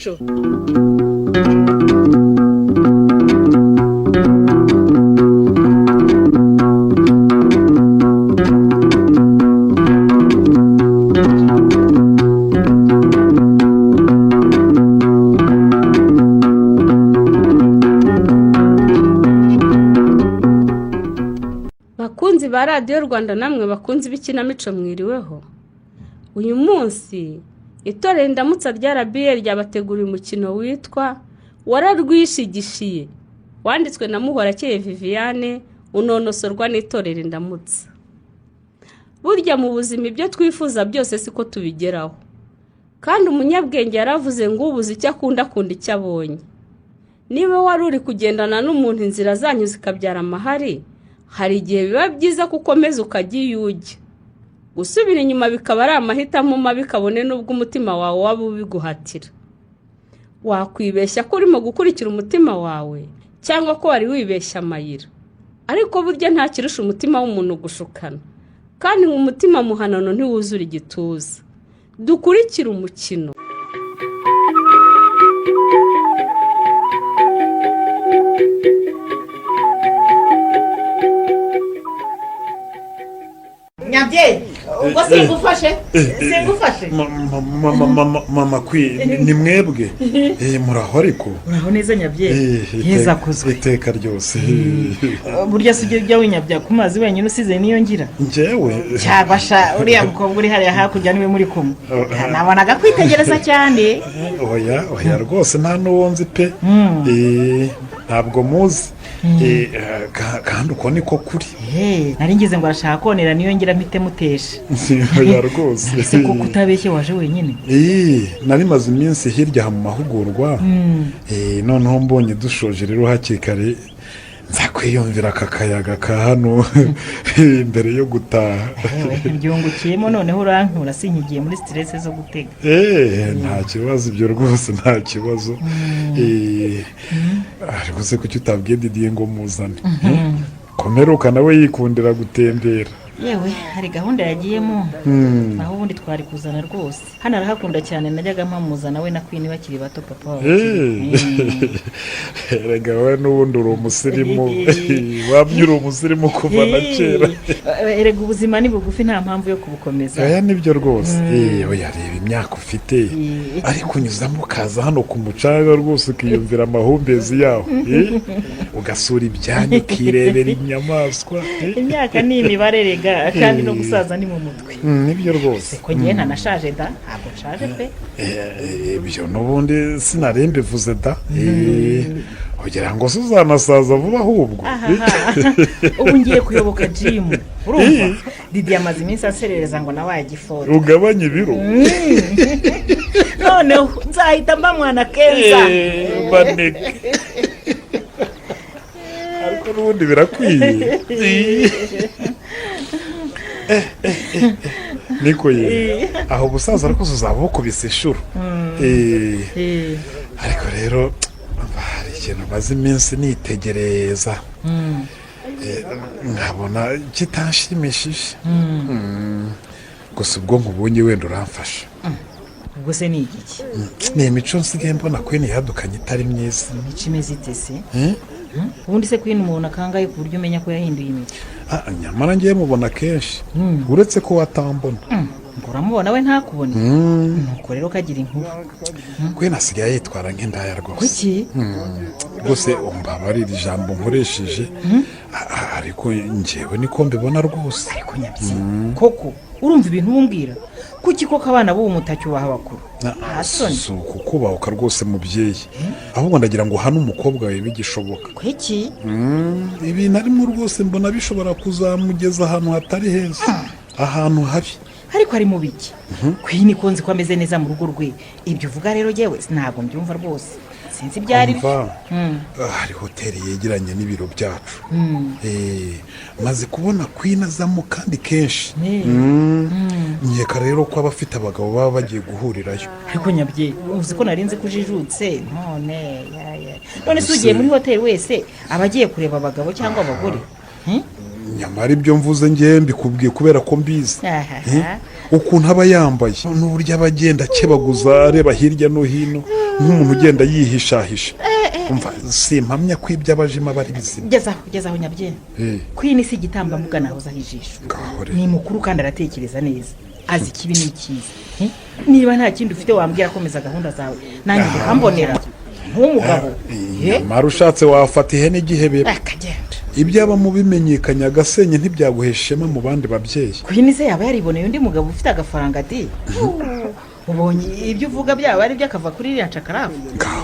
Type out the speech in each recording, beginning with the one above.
ikinamico. Bakunzi ba Radio Rwanda, namwe bakunzi b'ikinamico mwiriweho. Uyu munsi itorero Indamutsa rya RBA ryabateguriye umukino witwa Wararwishigishiye, wanditswe na Muhorakeye Viviane, unonosorwa n'itorero Indamutsa. Burya mu buzima ibyo twifuza byose siko tubigeraho, kandi umunyabwenge yaravuze ngo ubuze icyo akunda icyo abonye. Niba wari uri kugendana n'umuntu inzira zanyu zikabyara amahari, hari igihe biba byiza kukomeza ukajya iyo ujya. Gusubira inyuma bikaba ari amahitamo mabi, kabone n'ubwo umutima wawe waba ubiguhatira. Wakwibeshya ko urimo gukurikira umutima wawe, cyangwa ko wari wibeshya amayira. Ariko burya nta kirusha umutima w'umuntu gushukana, kandi mu mutima muhanano ntiwuzura igituza. Dukurikire umukino. Nyabye, ubwo singufashe? Mama kwi ni mwebwe muraho ariko uraho neza Nyabye, heza kuzwe iteka ryose. Burya sujye ujya winyabya ku mazi wenyine usize niyo ngira njyewe cyabasha uriya mukobwa uri hariya hakurya niwe muri kumwe, nabonaga kwitegereza cyane. oya rwose nta n'uwonzi pe. Ntabwo muzi kandi uko niko kuri. Nari ngize ngo arashaka konera niyo ngira mpite mutesha. Oya rwose ese ko kutabeshye waje wenyine? Nari maze iminsi hirya mu mahugurwa, noneho mbonye dushoje rero hakikare nza kwiyumvira aka kayaga ka hano mbere yo gutaha. Byungukiyemo noneho urankura sinkigiye muri stress zo gutega. Nta kibazo ibyo rwose nta kibazo. Ariko se kuki utabwiye Didier ngo muzane? Komeruka nawe yikundira gutembera. Yewe hari gahunda yagiyemo, naho ubundi twari kuzana rwose. Hano arahakunda cyane, najyaga mpamuzana we na Queen bakiri bato papa. Erega we n'ubundi uri umusirimu, wamyura umusirimu kuva na kera. Erega ubuzima ni bugufi, nta mpamvu yo kubukomeza. Oya nibyo rwose. Oya reba imyaka ufite, ariko unyuzamo ukaza hano ku mucanga rwose ukiyumvira amahumbezi yaho, ugasura ibyanyu ukirebera inyamaswa. Imyaka ni imibare rega, kandi no gusaza ni mu mutwe. Nibyo rwose. Ko ngiye ntanashaje da, ntabwo nshaje pe. Ibyo n'ubundi sinarembe vuze da. Kugira ngo uzanasaza vuba ahubwo. Ubu ngiye kuyoboka gym. Urumva Didi amaze iminsi aserereza ngo nabaye giforo. Ugabanye ibiro. Noneho nzahita mba mwana keza. Baneke. Ariko n'ubundi birakwiye. Niko ye aho busaza ariko uzaba ukubise ishuro. Ariko rero hari ikintu maze iminsi nitegereza, nkabona kitanshimishije. Gusa ubwo nkubonye wenda uramfasha. Ubwo se ni iki? Ni imico nsigaye mbona Queen yadukanye itari myiza. Ikimeze ite se? Ubundi se Queen umuntu akangaye ku buryo umenya ko yahinduye imico? Nyamara ngiye mubona kenshi, uretse ko watambona. Uramubona we ntakubone? Nuko rero kagira inkuru. Queen asigaye yitwara nk'indaya rwose. Kuki? Rwose umbabarira ijambo nkoresheje, ariko njyewe niko mbibona rwose. Ariko Nyabyi, koko urumva ibintu umbwira? Kuki koko abana bo umutacyubaha bakuru? So kukubahuka rwose mubyeyi, ahubwo ndagira ngo hano umukobwa we bigishoboka. Kuki? Ibi narimo rwose mbona bishobora kuzamugeza ahantu hatari heza, ahantu habi. Ariko ari mu biki? Queen ko nzi ko ameze neza mu rugo rwe. Ibyo uvuga rero yewe ntabwo mbyumva rwose. Sinzi byari hari hoteli yegeranye n'ibiro byacu. Maze kubona Queen azamo kandi kenshi. Nyeka rero ko abafite abagabo baba bagiye guhurirayo. Ariko Nyabye, uzi ko narinze kujijutse none se ugiye muri hoteli wese abagiye kureba abagabo cyangwa abagore? nyamara ibyo mvuze ngewe mbikubwiye kubera ko mbizi ukuntu aba yambaye n'uburyo aba agenda akebaguza areba hirya no hino nk'umuntu ugenda yihishahisha simpamya ko ibyo abajima bari bizima. gezaho nyabye Queen si igitambambuga nahozaho ijisho ni mukuru kandi aratekereza neza azi ikibi n'ikiza. Niba nta kindi ufite wambwira komeza gahunda zawe nanjye ndikambonera nk'umugabo. Mara ushatse wafata ihene igihebera akagenda ibyaba mu bimenyekanya agasenye ntibyaguheshema mu bandi babyeyi. Queen se yaba yariboneye undi mugabo ufite agafaranga ati ubonye ibyo uvuga byaba ari byakava kuri iriya cakarafu.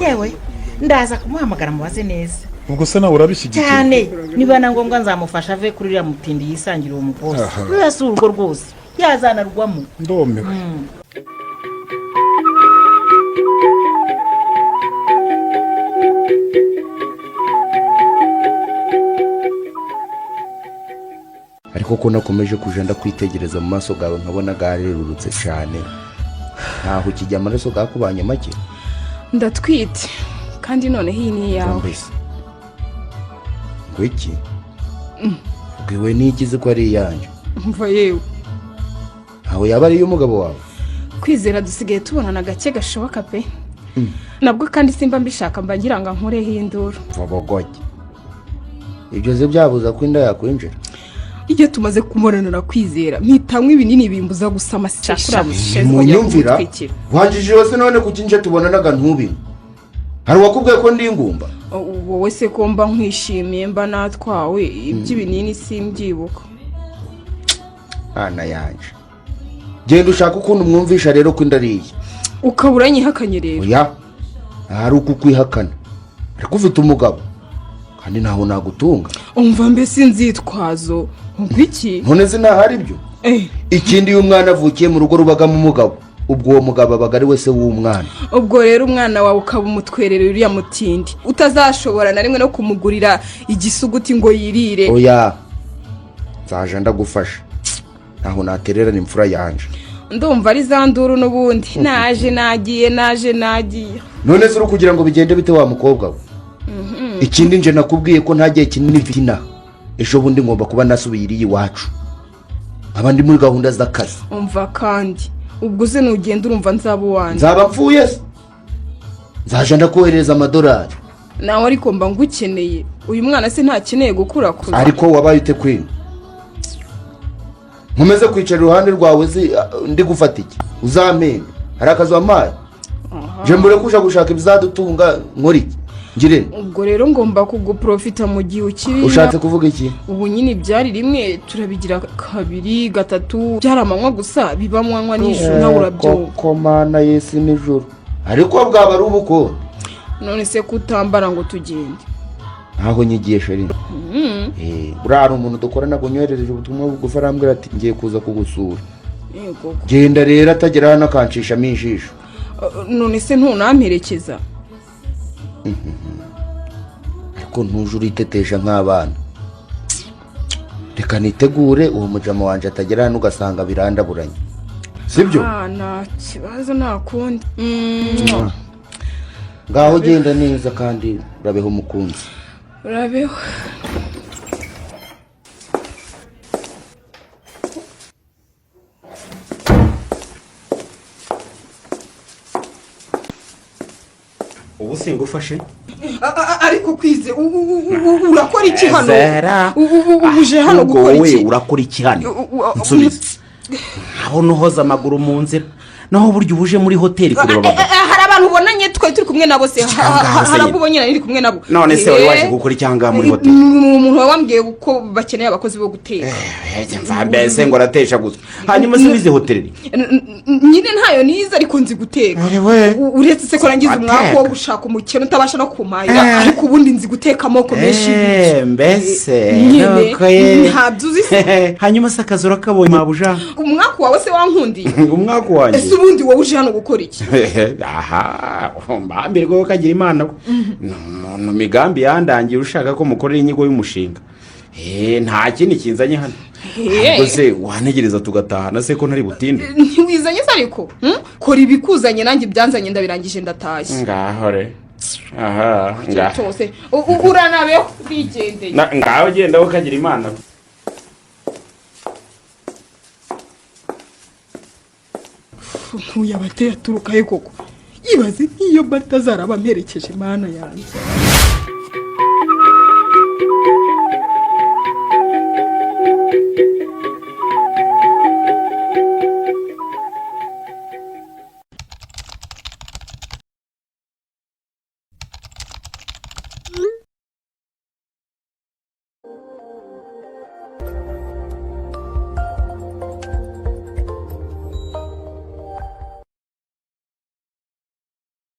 Yewe ndaza kumuhamagara mubaze neza. Ubwo se nawe urabishyigikiye cyane niba na ngombwa nzamufasha ave kuri iriya mutindi yisangira uwo mugozi. Rwose urwo rwose yazanarwamo ndomewe. ariko ko nakomeje kuja ndakwitegereza mu maso gawe nkabona garerurutse cyane ntaho kijya amaraso gakubanye make. Ndatwite kandi none hii ni yawe. Ngwiki bwiwe nikize ko ari yanje. Mva yewe aho yaba ari umugabo wawe. Kwizera dusigaye tubonana gake gashoboka pe. Nabwo kandi simba mbishaka mbagira ngo nkore hindura. Vobogoje ibyo ze byabuza ko inda yakwinjira. Iyo tumaze kumorana na Kwizera mpitamwe ibinini bimbuza gusama cyakura mu nyumvira wanjije yose none kukinje tubonanaga ntubi. Hari wakubwiye ko ndi ingumba. Wowe se ko mba nkwishimiye mba natwawe iby'ibinini simbyibuka. Ana yanje genda ushaka ukuntu mwumvisha rero ko indariye ukabura nyihakanye rero. Oya hari uko kwihakana ariko ufite umugabo kandi naho nagutunga. Umva mbese nzitwazo ngwiki none zina hari byo. Ikindi y'umwana avukiye mu rugo rubagamo umugabo ubwo uwo mugabo abagari wese w'umwana. Ubwo rero umwana wawe ukaba umutwerere uriya mutindi utazashobora na rimwe no kumugurira igisuguti ngo yirire. Oya nzaje ndagufasha naho naterera imfura yanje. Ndumva ari zanduru n'ubundi naje nagiye. None se kugira ngo bigende bite wa mukobwa we. Ikindi nje nakubwiye ko ntagiye kinini mfina ejo bundi ngomba kuba nasubiriye iwacu abandi muri gahunda z'akazi. Umva kandi ubwo ze nugenda urumva nzaba wanje. Nzaba mfuye se nzaje ndakohereza amadolari. Nawe ariko mba ngukeneye uyu mwana se ntakeneye gukura kure. Ariko wabaye ute Queen nkomeze kwicara iruhande rwawe ndi gufata iki uzamenya hari akazi wamaye. Je mbure kuja gushaka ibizadutunga nkori ngire. Ubwo rero ngomba kuguprofita mu gihe ukiri. Ushatse kuvuga iki? Ubu nyine byari rimwe turabigira kabiri gatatu byaramanywa gusa bibamwanywa n'ijuru nawe urabyo. Ko mana Yesu n'ijuru ariko bwaba ari ubuko. None se kutambara ngo tugende. Aho nyigiye sheri. Burara umuntu dukorana gunyohereje ubutumwa bugufi arambwira ati ngiye kuza kugusura. Yego. Genda rero atagera hano akancisha minjisho. None se ntunamperekeza. Ariko ntujuru itetesha nk'abana. Reka nitegure uwo mujama wanje atagera hano ugasanga birandaburanye. Sibyo? Nta kibazo nakundi. Ngaho genda neza kandi urabeho umukunzi. Urabeho. Ubu singufashe ariko Kwize urakora iki hano? Uje hano gukora iki? Wowe urakora iki hano? Nsubiza. Abona uhoza amaguru mu nzira naho buryo ubuje muri hoteli kureba baba. Hari abantu ubonanye twe turi kumwe nabo se harabubonye nari kumwe nabo. None se wari waje gukora icyanga muri hoteli? Umuntu wambwiye uko bakeneye abakozi bo guteka. Mva mbese ngo ratesha gusa. Hanyuma sibize hoteli. Nyine ntayo niza ariko nzi guteka. Uretse se ko rangiza umwaka wo gushaka umukene utabasha no kumaya ariko ubundi nzi guteka amoko menshi. Mbese ntabyo hanyuma se akazura kabonye mabuja. Umwaka wawe se wankundiye? Umwaka wanjye. Ubundi wowe uje hano gukora iki? Aha mbambire ko kagira imana ko no migambi yandangiye ushaka ko mukorera inyigo y'umushinga. Nta kindi kinzanye hano. Ubwo se wanegereza tugatahana se ko ntari butinde. Ntiwizanye se ariko kora ibikuzanye nanjye byanzanye ndabirangije ndatashye. Ngaho re. Aha ngaho. Uranabeho bigendeye. Ngaho genda ko kagira imana. ntuye abateye aturuka he koko yibaze nk'iyo mba atazaraba amperekeje mana yanjye